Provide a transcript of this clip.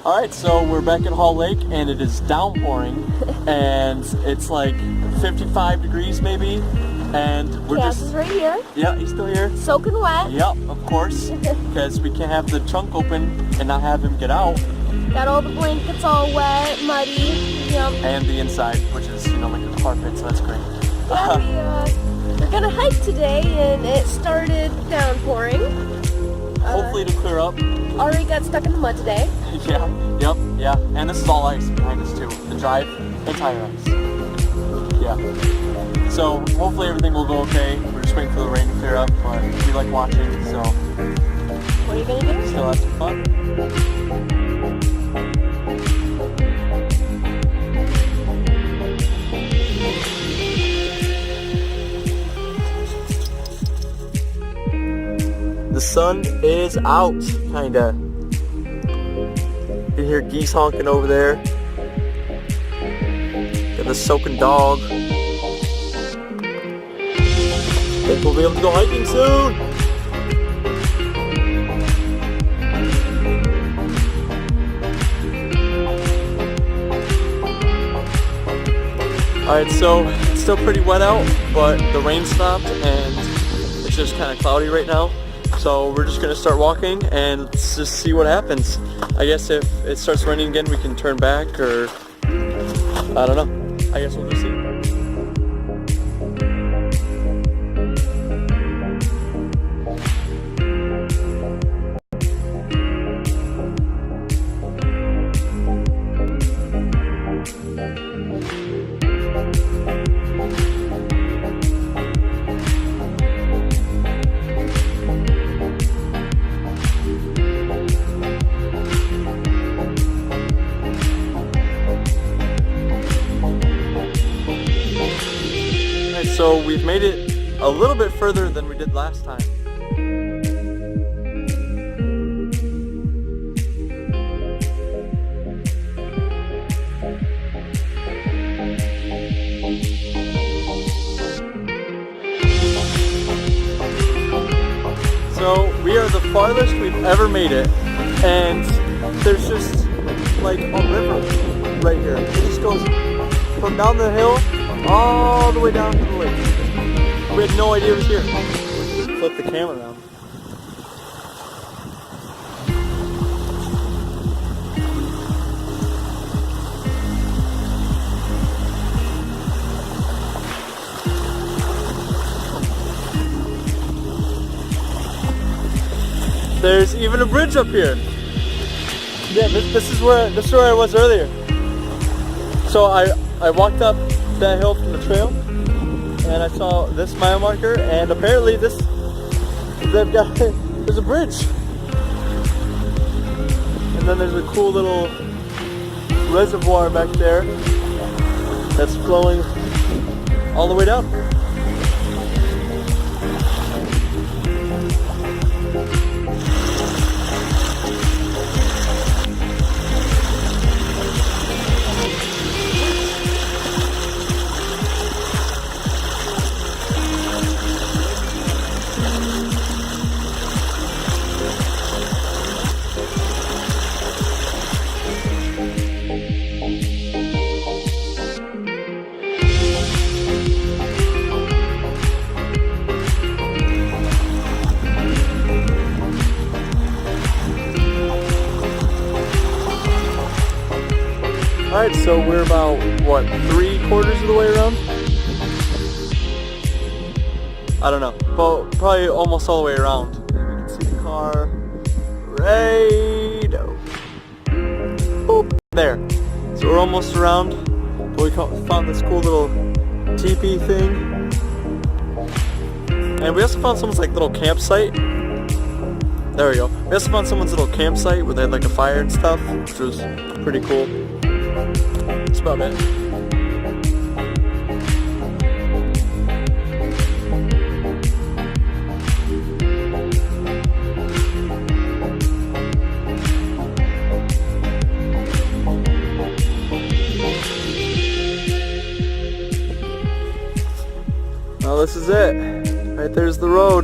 Alright, so we're back at Hall Lake and it is downpouring and it's like 55 degrees maybe, and we're Cass is right here. Yeah, he's still here. Soaking wet. Yep, of course, because we can't have the trunk open and not have him get out. Got all the blankets all wet, muddy. Yep. And the inside, which is, you know, like a carpet, so that's great. Yeah, we're gonna hike today and it started downpouring. Hopefully it'll clear up. Already got stuck in the mud today. Yeah, yep, yeah. And this is all ice behind us too. The drive, entire ice. Yeah. So hopefully everything will go okay. We're just waiting for the rain to clear up, but we like watching, so. What are you gonna do? Still have some fun. The sun is out, kinda. You can hear geese honking over there. Got the soaking dog. Think we'll be able to go hiking soon. Alright, so it's still pretty wet out, but the rain stopped and it's just kind of cloudy right now. So we're just gonna start walking and let's just see what happens. I guess if it starts raining again, we can turn back, or I don't know. I guess we'll just see. So we've made it a little bit further than we did last time. So we are the farthest we've ever made it, and there's just like a river right here. It just goes from down the hill all the way down to the lake. We had no idea it was here. Flip the camera around. There's even a bridge up here. Yeah, this is where I was earlier. So I walked up that hill from the trail and I saw this mile marker, and apparently there's a bridge, and then there's a cool little reservoir back there that's flowing all the way down. Alright, so we're about, what, 3/4 of the way around? I don't know, but probably almost all the way around. And we can see the car right boop, there. So we're almost around, but we found this cool little teepee thing. And we also found someone's like little campsite. There we go. We also found someone's little campsite where they had like a fire and stuff, which was pretty cool. That's about it. Well, this is it. Right there's the road.